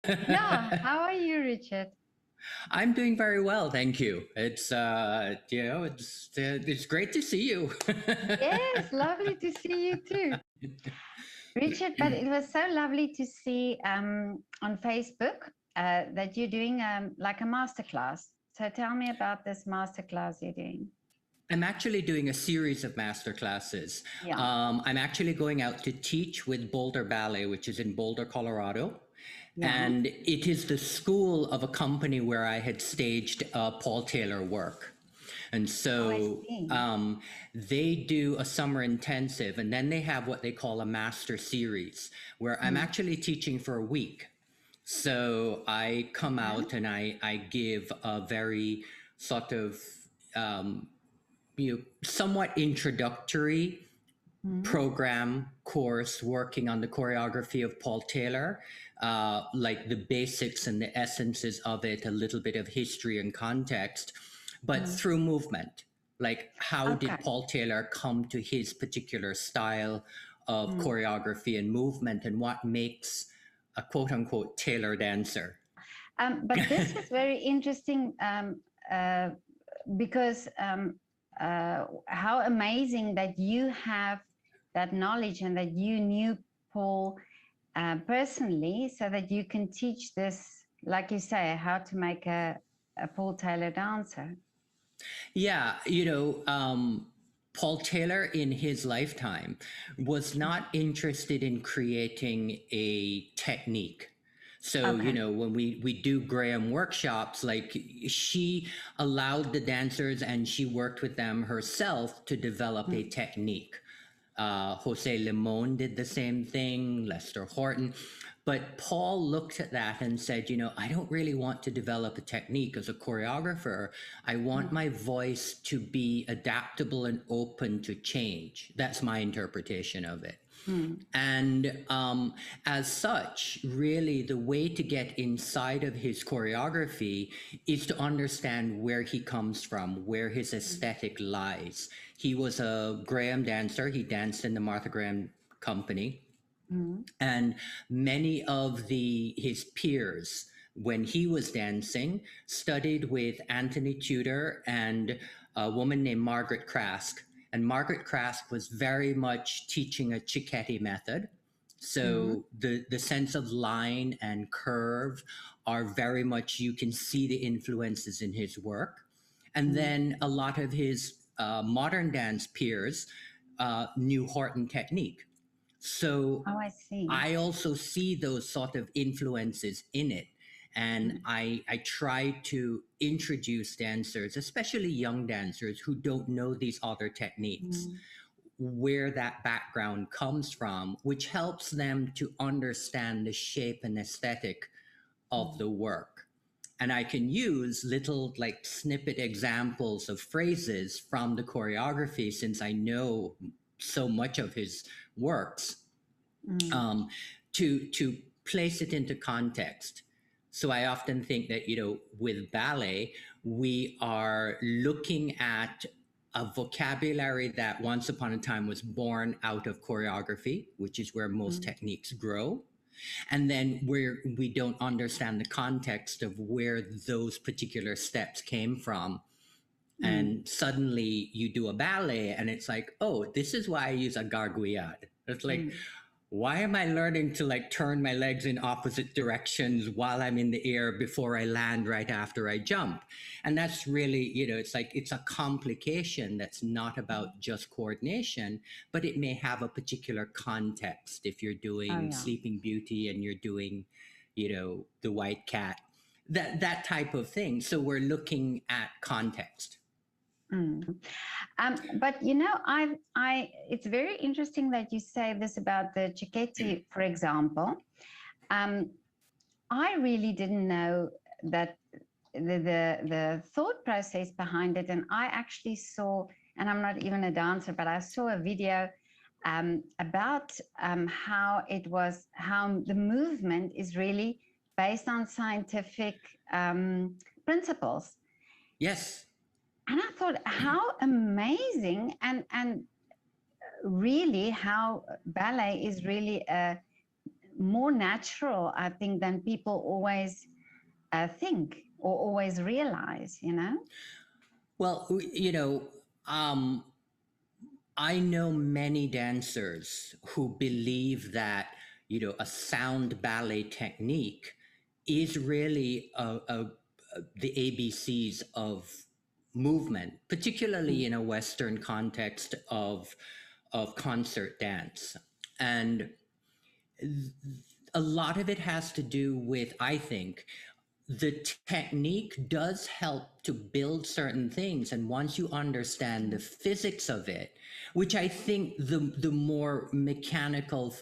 Yeah, how are you, Richard? I'm doing very well, thank you. It's great to see you. Yes, lovely to see you too, Richard. But it was so lovely to see on Facebook that you're doing like a masterclass. So tell me about this masterclass you're doing. I'm actually doing a series of master classes. Yeah. I'm actually going out to teach with Boulder Ballet, which is in Boulder, Colorado. Yeah. And it is the school of a company where I had staged Paul Taylor work. And Oh, I so see. they do a summer intensive, and then they have what they call a master series, where I'm Mm. actually teaching for a week. So I come Okay. out and I give a very sort of um, somewhat introductory Mm. program course working on the choreography of Paul Taylor, like the basics and the essences of it, a little bit of history and context, but Mm. through movement. Like, how did Okay. Paul Taylor come to his particular style of Mm. choreography and movement, and what makes a quote unquote Taylor dancer? But this is very interesting uh, because how amazing that you have that knowledge and that you knew Paul personally, so that you can teach this, like you say, how to make a Paul Taylor dancer. Yeah, Paul Taylor in his lifetime was not interested in creating a technique. So, Okay. when we do Graham workshops, like she allowed the dancers and she worked with them herself to develop a Mm. technique. Jose Limon did the same thing, Lester Horton. But Paul looked at that and said, I don't really want to develop a technique as a choreographer. I want Mm. my voice to be adaptable and open to change. That's my interpretation of it. Mm. And as such, really, the way to get inside of his choreography is to understand where he comes from, where his Mm. aesthetic lies. He was a Graham dancer, he danced in the Martha Graham Company. Mm. And many of his peers, when he was dancing, studied with Anthony Tudor and a woman named Margaret Krask. And Margaret Krask was very much teaching a Cicchetti method. Mm. So the sense of line and curve are very much, you can see the influences in his work. And Mm. then a lot of his modern dance peers knew Horton technique. So Oh, I see. I also see those sort of influences in it. And Mm. I try to introduce dancers, especially young dancers who don't know these other techniques, Mm. where that background comes from, which helps them to understand the shape and aesthetic of Mm. the work. And I can use little like snippet examples of phrases from the choreography since I know so much of his works, Mm. um, to place it into context. So I often think that with ballet, we are looking at a vocabulary that once upon a time was born out of choreography, which is where most Mm. techniques grow, and then where we don't understand the context of where those particular steps came from. Mm. And suddenly you do a ballet and it's like, oh, this is why I use a gargouillade. It's like, Mm. why am I learning to like turn my legs in opposite directions while I'm in the air before I land right after I jump? And that's really, it's like it's a complication that's not Mm. about just coordination, but it may have a particular context if you're Oh, doing yeah. Sleeping Beauty and you're doing, The White Cat, that type of thing. So we're looking at context. Mm. But it's very interesting that you say this about the Cicchetti, for example. Um, I really didn't know that the thought process behind it, and I actually saw, and I'm not even a dancer, but I saw a video about how the movement is really based on scientific principles. Yes. And I thought, how amazing, and really how ballet is really more natural, I think, than people always think or always realize, you know? Well, um, I know many dancers who believe that, a sound ballet technique is really the ABCs of movement, particularly in a Western context of concert dance. And a lot of it has to do with, I think, the technique does help to build certain things. And once you understand the physics of it, which I think the more mechanical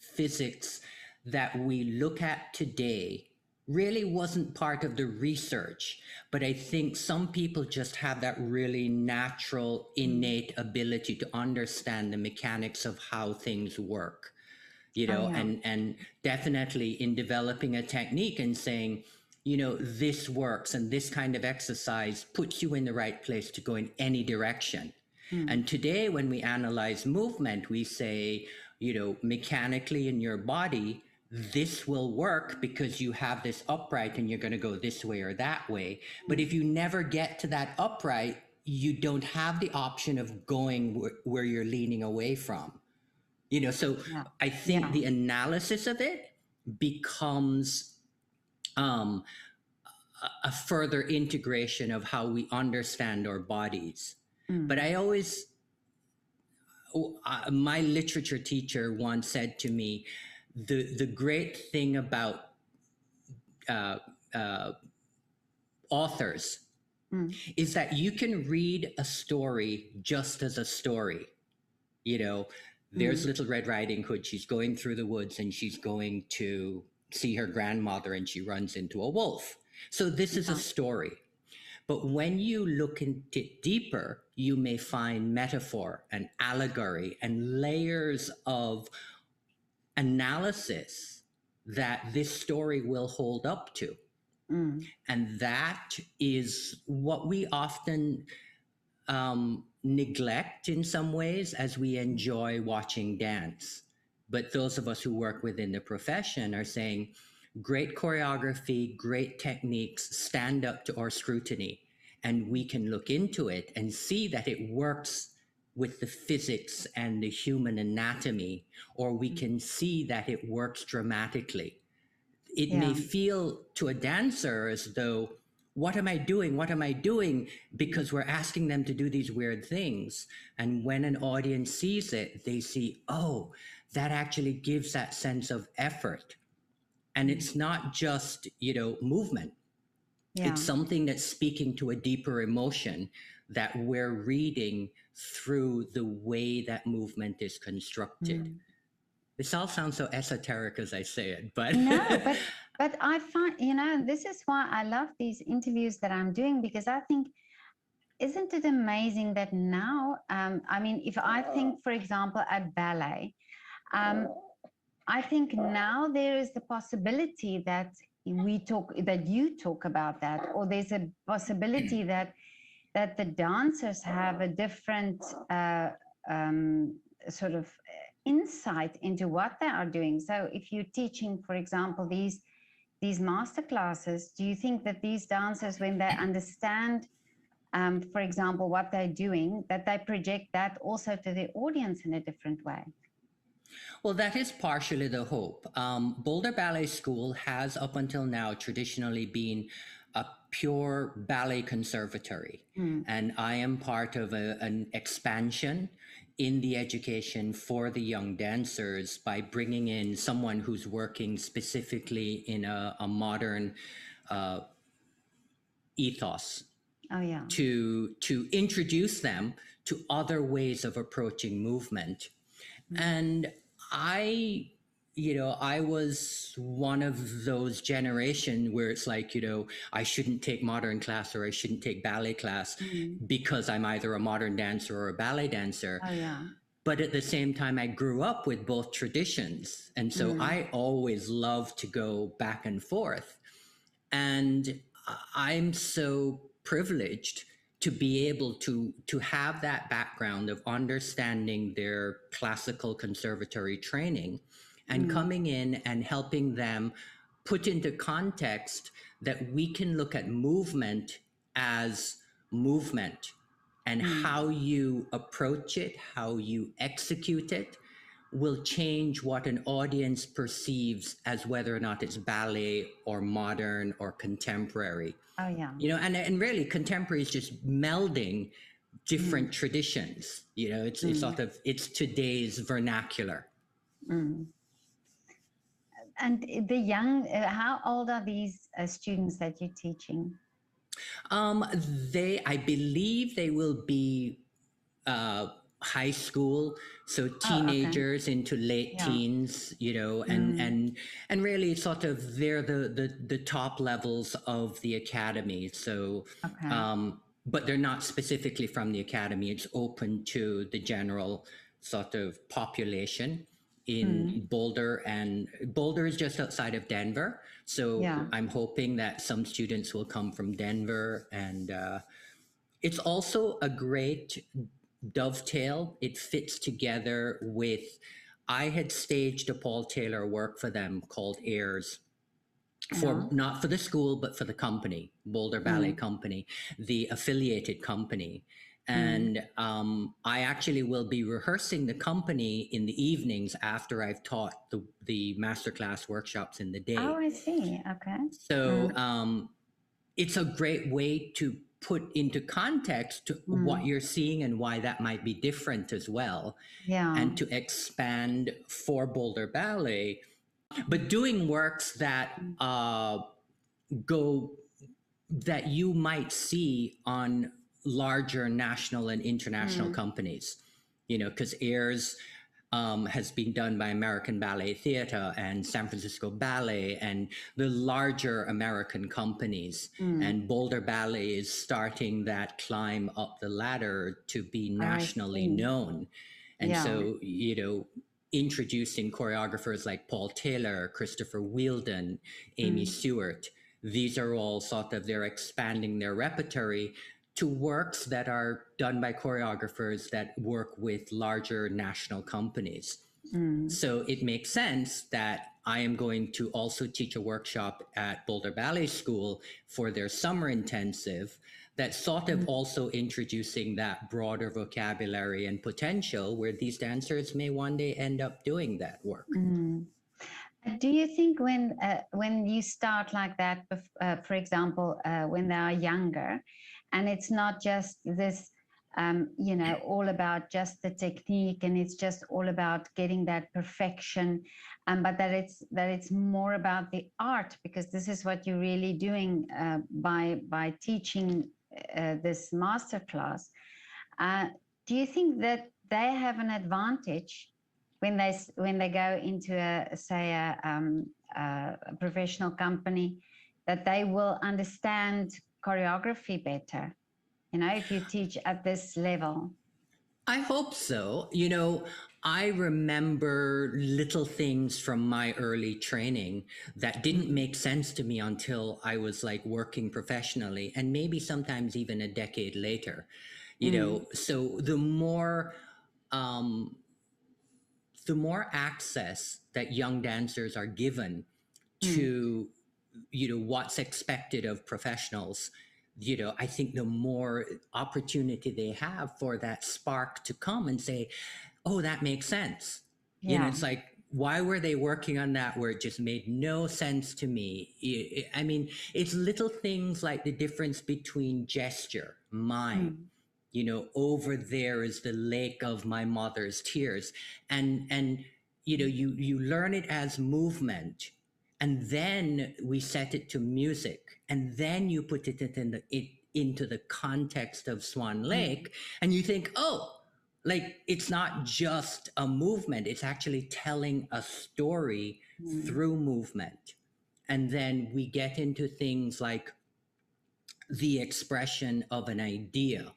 physics that we look at today really wasn't part of the research. But I think some people just have that really natural, innate ability to understand the mechanics of how things work. Oh, yeah. And definitely in developing a technique and saying, this works and this kind of exercise puts you in the right place to go in any direction. And today, when we analyze movement, we say, mechanically in your body, this will work because you have this upright and you're going to go this way or that way. But if you never get to that upright, you don't have the option of going where you're leaning away from. So Yeah. I think the analysis of it becomes um, a further integration of how we understand our bodies. But I always, my literature teacher once said to me, the great thing about uh, uh, authors is that you can read a story just as a story. There's Little Red Riding Hood. She's going through the woods and she's going to see her grandmother and she runs into a wolf. So this is a story. But when you look into it deeper, you may find metaphor and allegory and layers of analysis that this story will hold up to. And that is what we often neglect in some ways as we enjoy watching dance. But those of us who work within the profession are saying, great choreography, great techniques stand up to our scrutiny. And we can look into it and see that it works with the physics and the human anatomy, or we can see that it works dramatically. It may feel to a dancer as though, what am I doing? What am I doing? Because we're asking them to do these weird things. And when an audience sees it, they see, oh, that actually gives that sense of effort. And it's not just, movement. It's something that's speaking to a deeper emotion that we're reading through the way that movement is constructed. This all sounds so esoteric as I say it, but No, but I find, this is why I love these interviews that I'm doing, because I think, isn't it amazing that now, I mean, if I think, for example, at ballet, I think now there is the possibility that you talk about that, or there's a possibility that the dancers have a different sort of insight into what they are doing. So if you're teaching, for example, these master classes, do you think that these dancers, when they understand, for example, what they're doing, that they project that also to the audience in a different way? Well, that is partially the hope. Boulder Ballet School has, up until now, traditionally been a pure ballet conservatory. And I am part of an expansion in the education for the young dancers by bringing in someone who's working specifically in a modern ethos. Oh, yeah. To introduce them to other ways of approaching movement. And I was one of those generation where it's like, I shouldn't take modern class or I shouldn't take ballet class because I'm either a modern dancer or a ballet dancer. Oh, yeah. But at the same time, I grew up with both traditions. And so I always love to go back and forth. And I'm so privileged to be able to have that background of understanding their classical conservatory training and coming in and helping them put into context that we can look at movement as movement, and how you approach it, how you execute it, will change what an audience perceives as whether or not it's ballet or modern or contemporary. Oh, yeah. And really contemporary is just melding different traditions. It's sort of, it's today's vernacular. And the young, how old are these students that you're teaching? I believe they will be high school, so teenagers into late teens, and really sort of they're the top levels of the academy. So, but they're not specifically from the academy. It's open to the general sort of population in Boulder, and Boulder is just outside of Denver. So I'm hoping that some students will come from Denver, and it's also a great dovetail. It fits together with, I had staged a Paul Taylor work for them called Airs, for not for the school, but for the company, Boulder Ballet Company, the affiliated company. And I actually will be rehearsing the company in the evenings after I've taught the masterclass workshops in the day. Oh, I see. Okay. So it's a great way to put into context what you're seeing and why that might be different as well. And to expand for Boulder Ballet, but doing works that that you might see on larger national and international companies, because Airs has been done by American Ballet Theatre and San Francisco Ballet and the larger American companies. And Boulder Ballet is starting that climb up the ladder to be nationally known. And so, introducing choreographers like Paul Taylor, Christopher Wheeldon, Amy Stewart, these are all sort of, they're expanding their repertory to works that are done by choreographers that work with larger national companies. So it makes sense that I am going to also teach a workshop at Boulder Ballet School for their summer intensive that's sort of also introducing that broader vocabulary and potential where these dancers may one day end up doing that work. Do you think when you start like that, for example, when they are younger, and it's not just this, all about just the technique, and it's just all about getting that perfection, but that it's more about the art, because this is what you're really doing by teaching this masterclass. Do you think that they have an advantage when they go into a professional company, that they will understand choreography better, if you teach at this level? I hope so. I remember little things from my early training that didn't make sense to me until I was like working professionally, and maybe sometimes even a decade later. So the more access that young dancers are given to, what's expected of professionals, I think the more opportunity they have for that spark to come and say, oh, that makes sense. It's like, why were they working on that where it just made no sense to me? I mean, it's little things like the difference between gesture, mime, over there is the lake of my mother's tears. And you learn it as movement, and then we set it to music, and then you put it into the context of Swan Lake, and you think, oh, like, it's not just a movement, it's actually telling a story through movement. And then we get into things like the expression of an idea.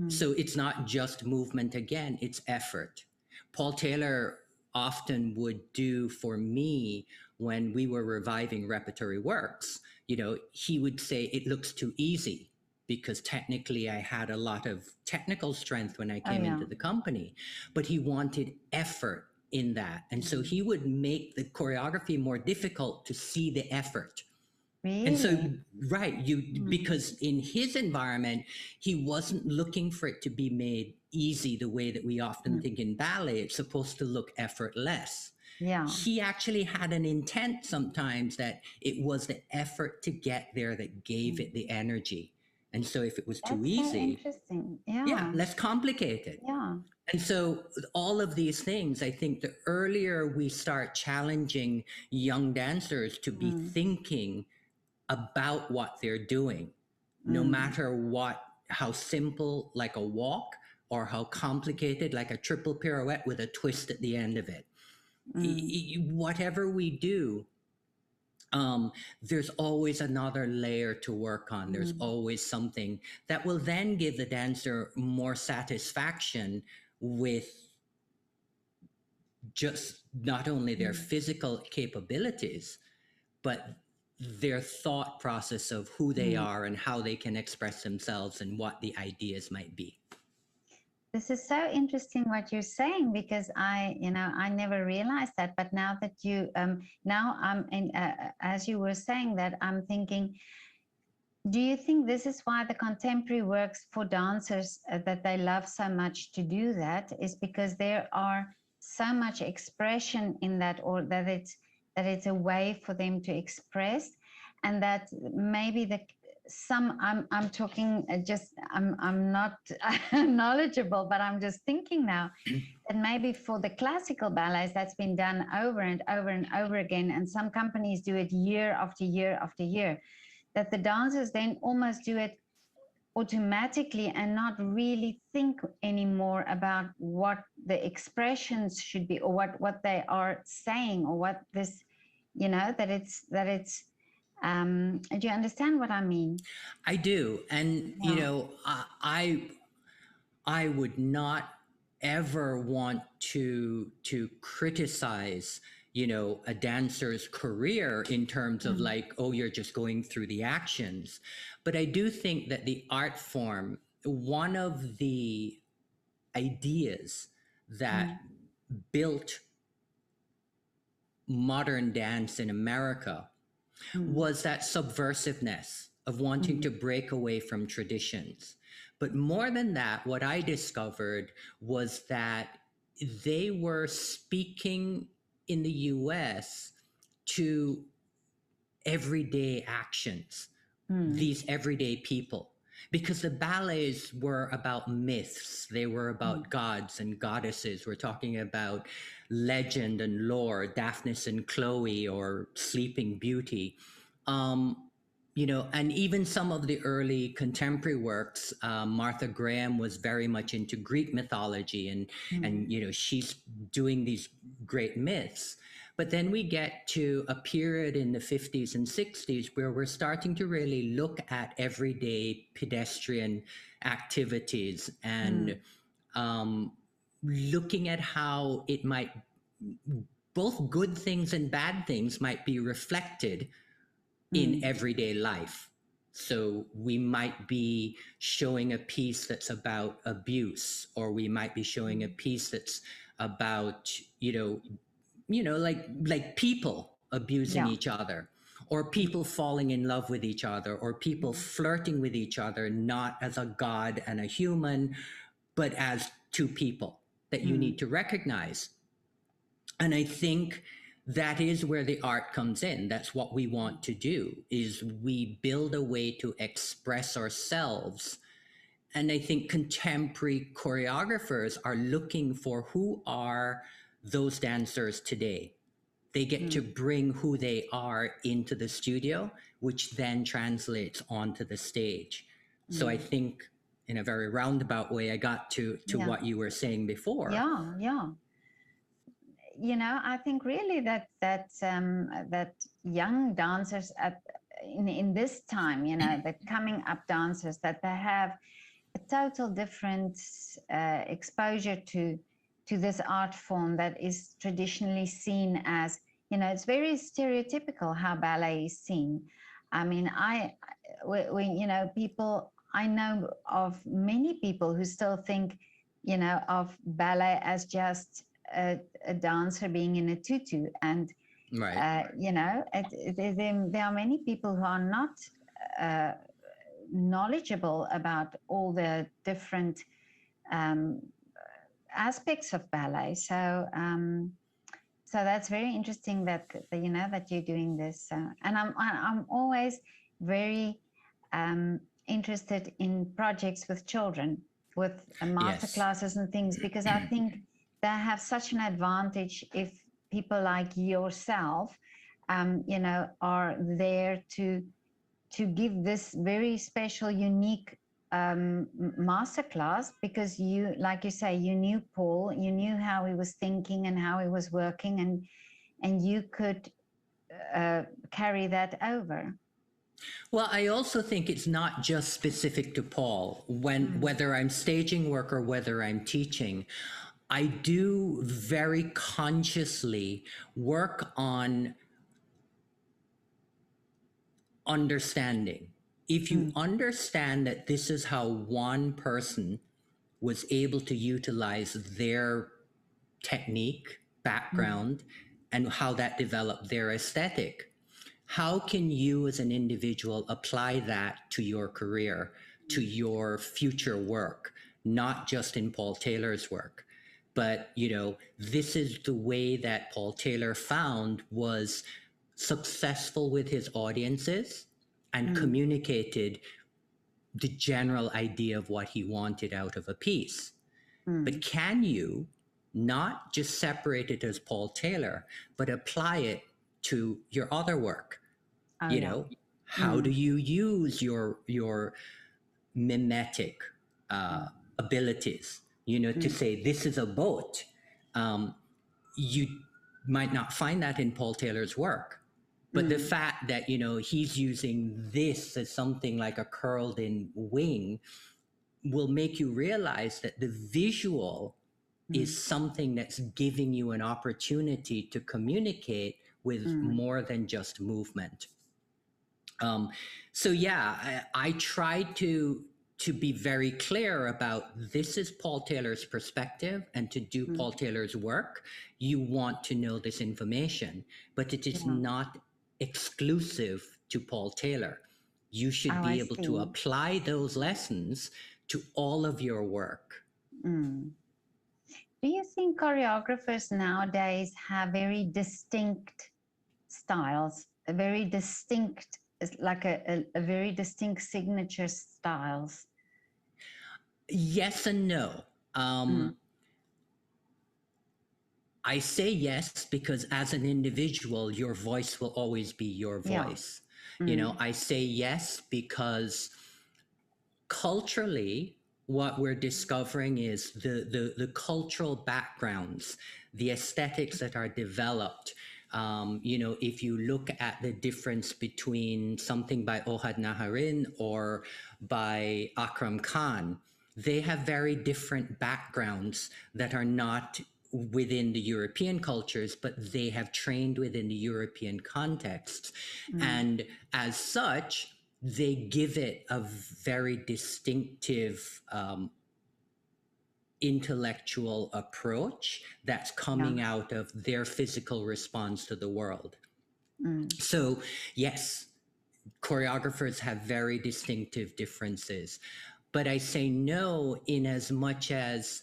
So it's not just movement again, it's effort. Paul Taylor often would do for me when we were reviving repertory works, he would say it looks too easy, because technically I had a lot of technical strength when I came into the company, but he wanted effort in that. And so he would make the choreography more difficult to see the effort. And so, Really? right, because in his environment, he wasn't looking for it to be made easy the way that we often think in ballet. It's supposed to look effortless. Yeah. He actually had an intent sometimes that it was the effort to get there that gave it the energy. And so if it was too That's so easy, interesting. yeah, Yeah. let's complicate it. Yeah. And so all of these things, I think the earlier we start challenging young dancers to be thinking about what they're doing, no matter what, how simple, like a walk, or how complicated, like a triple pirouette with a twist at the end of it. Whatever we do, there's always another layer to work on. There's always something that will then give the dancer more satisfaction with just not only their physical capabilities, but their thought process of who they are and how they can express themselves and what the ideas might be. This is so interesting what you're saying, because I never realized that. But now that you, now I'm in, as you were saying that, I'm thinking, do you think this is why the contemporary works for dancers, that they love so much to do that, is because there are so much expression in that, or that it's a way for them to express, and that maybe I'm talking just, I'm not knowledgeable, but I'm just thinking now that maybe for the classical ballets that's been done over and over and over again, and some companies do it year after year after year, that the dancers then almost do it automatically and not really think anymore about what the expressions should be, or what they are saying, or what this, that it's do you understand what I mean? I do. And, I would not ever want to criticize a dancer's career in terms of like, oh, you're just going through the actions. But I do think that the art form, one of the ideas that built modern dance in America was that subversiveness of wanting to break away from traditions. But more than that, what I discovered was that they were speaking in the US to everyday actions, these everyday people. Because the ballets were about myths, they were about gods and goddesses. We're talking about legend and lore, Daphnis and Chloe, or Sleeping Beauty. And even some of the early contemporary works, Martha Graham was very much into Greek mythology, and she's doing these great myths. But then we get to a period in the 50s and 60s where we're starting to really look at everyday pedestrian activities and looking at how it might, both good things and bad things might be reflected in everyday life. So we might be showing a piece that's about abuse, or we might be showing a piece that's about, like people abusing each other, or people falling in love with each other, or people flirting with each other, not as a god and a human, but as two people that you need to recognize. And I think that is where the art comes in. That's what we want to do, is we build a way to express ourselves. And I think contemporary choreographers are looking for who are those dancers today. They get to bring who they are into the studio, which then translates onto the stage. So I think in a very roundabout way, I got to what you were saying before. Yeah. I think really that young dancers in this time, the coming up dancers, that they have a total different exposure to this art form that is traditionally seen as, it's very stereotypical how ballet is seen. I mean, people, I know of many people who still think, of ballet as just a dancer being in a tutu. And Right. you know, there are many people who are not uh, knowledgeable about all the different um, aspects of ballet. So that's very interesting that you know that you're doing this. And I'm always very interested in projects with children, with master Yes. classes and things, because I think they have such an advantage if people like yourself, you know, are there to give this very special, unique masterclass, because you, like you say, you knew Paul, you knew how he was thinking and how he was working, and you could carry that over. Well, I also think it's not just specific to Paul. Whether I'm staging work or whether I'm teaching, I do very consciously work on understanding. If you understand that this is how one person was able to utilize their technique, background, and how that developed their aesthetic, how can you as an individual apply that to your career, to your future work, not just in Paul Taylor's work? But, you know, this is the way that Paul Taylor found was successful with his audiences and communicated the general idea of what he wanted out of a piece. But can you not just separate it as Paul Taylor, but apply it to your other work? Oh You yeah. know, how do you use your mimetic abilities? You know, to say this is a boat. You might not find that in Paul Taylor's work, but the fact that, you know, he's using this as something like a curled in wing will make you realize that the visual is something that's giving you an opportunity to communicate with more than just movement. So yeah, I try to be very clear about this is Paul Taylor's perspective, and to do Paul Taylor's work, you want to know this information, but it is Yeah. not exclusive to Paul Taylor. You should Oh, I be able to see. apply those lessons to all of your work. Do you think choreographers nowadays have very distinct styles, a very distinct, like a very distinct signature styles? Yes and no. I say yes because as an individual, your voice will always be your Yeah. voice. You know, I say yes because culturally, what we're discovering is the cultural backgrounds, the aesthetics that are developed. You know, if you look at the difference between something by Ohad Naharin or by Akram Khan, they have very different backgrounds that are not within the European cultures, but they have trained within the European context. And as such, they give it a very distinctive intellectual approach that's coming out of their physical response to the world. So, yes, choreographers have very distinctive differences. But I say no in as much as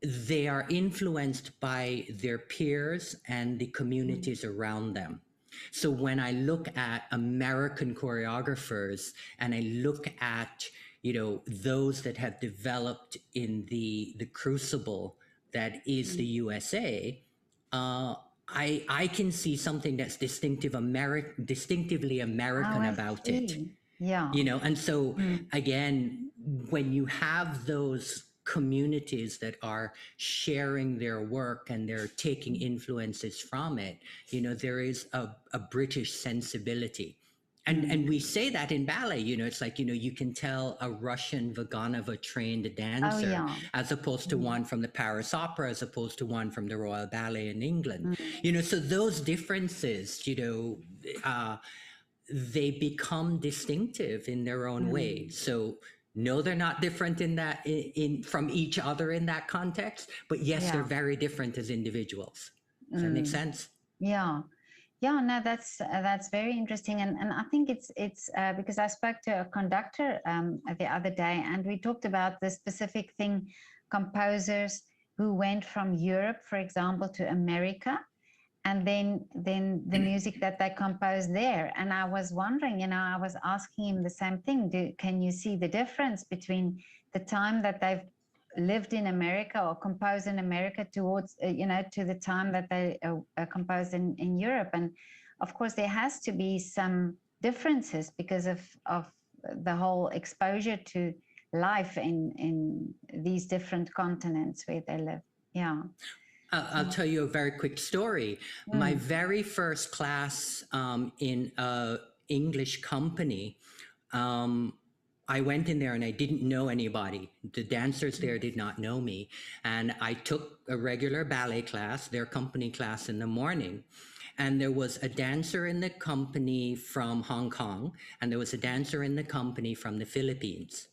they are influenced by their peers and the communities around them. So when I look at American choreographers and I look at, you know, those that have developed in the crucible that is the USA, I can see something that's distinctively American Oh, I about it. see. Yeah. You know, and so again, when you have those communities that are sharing their work and they're taking influences from it, you know, there is a British sensibility. And we say that in ballet, you know, it's like, you know, you can tell a Russian Vaganova trained Oh, dancer yeah. as opposed to one from the Paris Opera, as opposed to one from the Royal Ballet in England. You know, so those differences, you know, they become distinctive in their own way. So No, they're not different in that in from each other in that context, but yes, they're Yeah. very different as individuals. Does that make sense? Yeah. Yeah, no, that's very interesting, and I think it's because I spoke to a conductor the other day, and we talked about the specific thing, composers who went from Europe, for example, to America, and then the music that they composed there. And I was wondering, I was asking him the same thing. Can you see the difference between the time that they've lived in America or composed in America towards, to the time that they composed in Europe? And of course, there has to be some differences because of the whole exposure to life in these different continents where they live. Yeah. I'll tell you a very quick story. My very first class in a English company, I went in there and I didn't know anybody. The dancers there did not know me. And I took a regular ballet class, their company class in the morning. And there was a dancer in the company from Hong Kong, and there was a dancer in the company from the Philippines.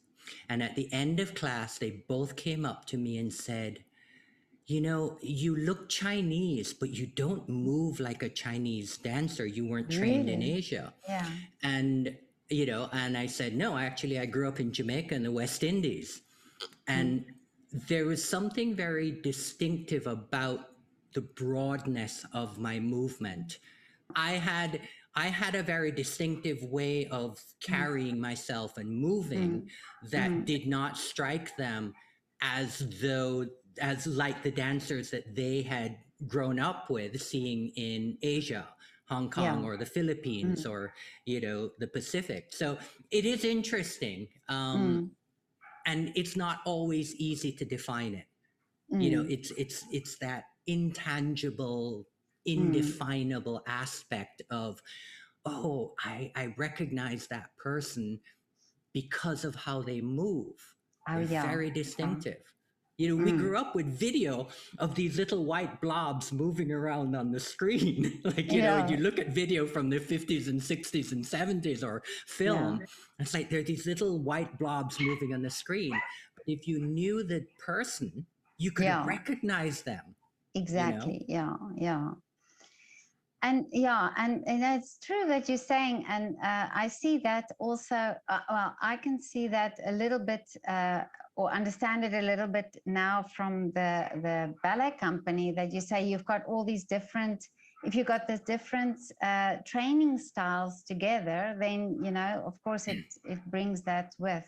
And at the end of class, they both came up to me and said, you look Chinese, but you don't move like a Chinese dancer. You weren't trained in Really? Asia. Yeah. And, and I said, no, actually, I grew up in Jamaica in the West Indies. And there was something very distinctive about the broadness of my movement. I had a very distinctive way of carrying myself and moving that did not strike them as like the dancers that they had grown up with seeing in Asia, Hong Kong, Yeah. or the Philippines, or the Pacific. So it is interesting, and it's not always easy to define it. It's that intangible, indefinable aspect of, oh, I recognize that person because of how they move. Oh, They're yeah. very distinctive. We grew up with video of these little white blobs moving around on the screen. Like, Yeah. you look at video from the 50s and 60s and 70s or film, it's like there are these little white blobs moving on the screen. But if you knew the person, you could Yeah. recognize them. Exactly. Yeah. Yeah. And it's true that you're saying, and I see that also. Well, I can see that a little bit, or understand it a little bit now from the ballet company, that you say you've got all these different. If you've got these different training styles together, then of course, it brings that with.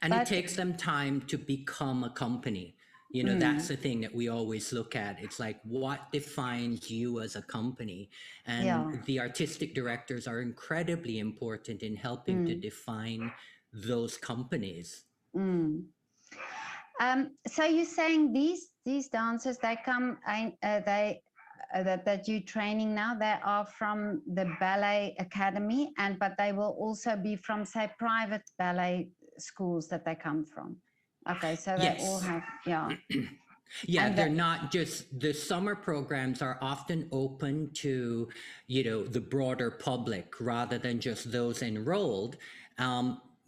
And it takes them time to become a company. That's the thing that we always look at. It's like, what defines you as a company? And the artistic directors are incredibly important in helping to define those companies. So you're saying these dancers, they come, that you're training now, they are from the ballet academy, but they will also be from, say, private ballet schools that they come from. Okay, so they all have, Yeah, they're not just, the summer programs are often open to, the broader public rather than just those enrolled.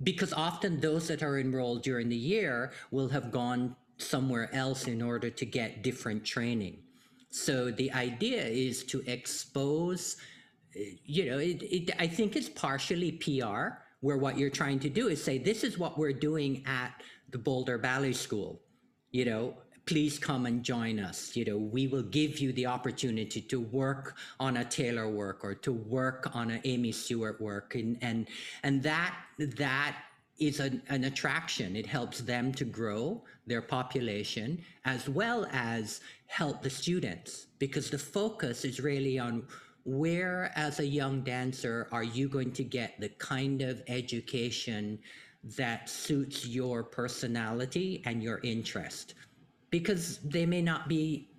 Because often those that are enrolled during the year will have gone somewhere else in order to get different training. So the idea is to expose, I think it's partially PR, where what you're trying to do is say, this is what we're doing at the Boulder Ballet School. Please come and join us. We will give you the opportunity to work on a Taylor work or to work on an Amy Stewart work. And that is an attraction. It helps them to grow their population as well as help the students, because the focus is really on where, as a young dancer, are you going to get the kind of education that suits your personality and your interest? Because they may not be,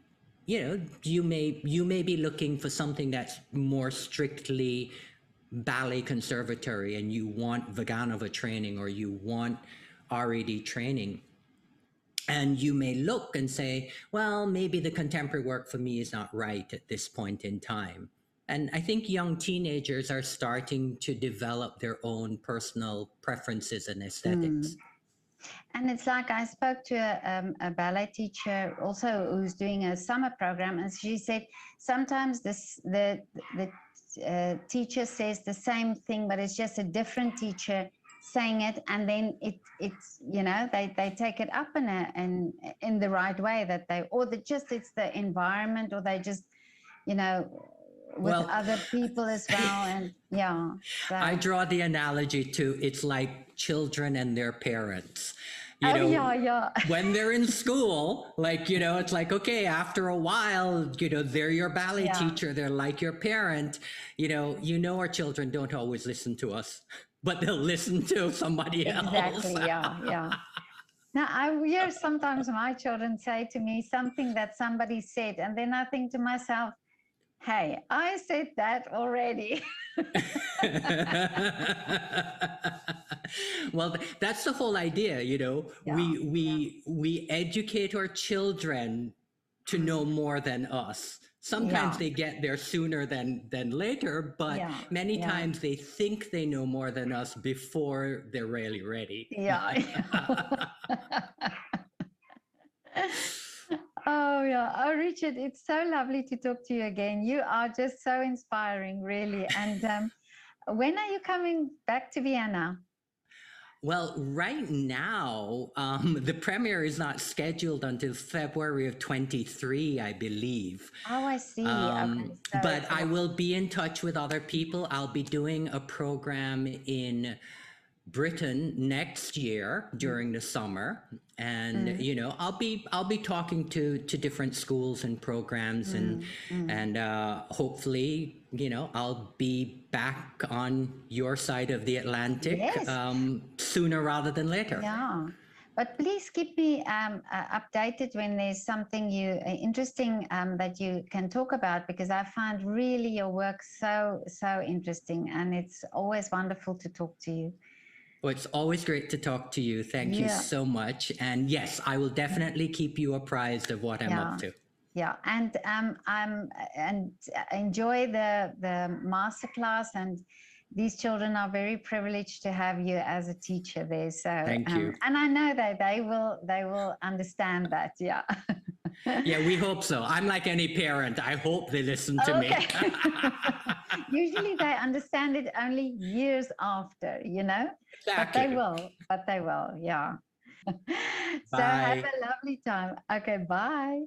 you may be looking for something that's more strictly ballet conservatory, and you want Vaganova training or you want RED training. And you may look and say, well, maybe the contemporary work for me is not right at this point in time. And I think young teenagers are starting to develop their own personal preferences and aesthetics. And it's like I spoke to a ballet teacher also who's doing a summer program, and she said sometimes the teacher says the same thing, but it's just a different teacher saying it, and then it's they take it up in the right way, that they, or just it's the environment, or they just with Well, other people as well, and yeah. So. I draw the analogy to it's like children and their parents. Yeah. When they're in school, it's like, okay, after a while, they're your ballet teacher. They're like your parent. Our children don't always listen to us, but they'll listen to somebody else. Exactly, yeah. Now, I hear sometimes my children say to me something that somebody said, and then I think to myself, hey, I said that already. Well, that's the whole idea, we educate our children to know more than us. Sometimes they get there sooner than later, but many times they think they know more than us before they're really ready. Yeah. Oh, Richard, it's so lovely to talk to you again. You are just so inspiring, really. And when are you coming back to Vienna? Well, right now, the premiere is not scheduled until February of 23, I believe. Oh, I see. Okay, so but I will be in touch with other people. I'll be doing a program in Britain next year during the summer, and I'll be talking to different schools and programs, and hopefully I'll be back on your side of the Atlantic sooner rather than later. Yeah, but please keep me updated when there's something interesting that you can talk about, because I find really your work so interesting, and it's always wonderful to talk to you. Well, it's always great to talk to you. Thank you so much. And yes, I will definitely keep you apprised of what I'm up to. Yeah, and enjoy the masterclass, and these children are very privileged to have you as a teacher there. So thank you. And I know that they will understand that. Yeah. Yeah, we hope so. I'm like any parent. I hope they listen to me. Usually they understand it only years after, Exactly. But they will, yeah. So have a lovely time. Okay, bye.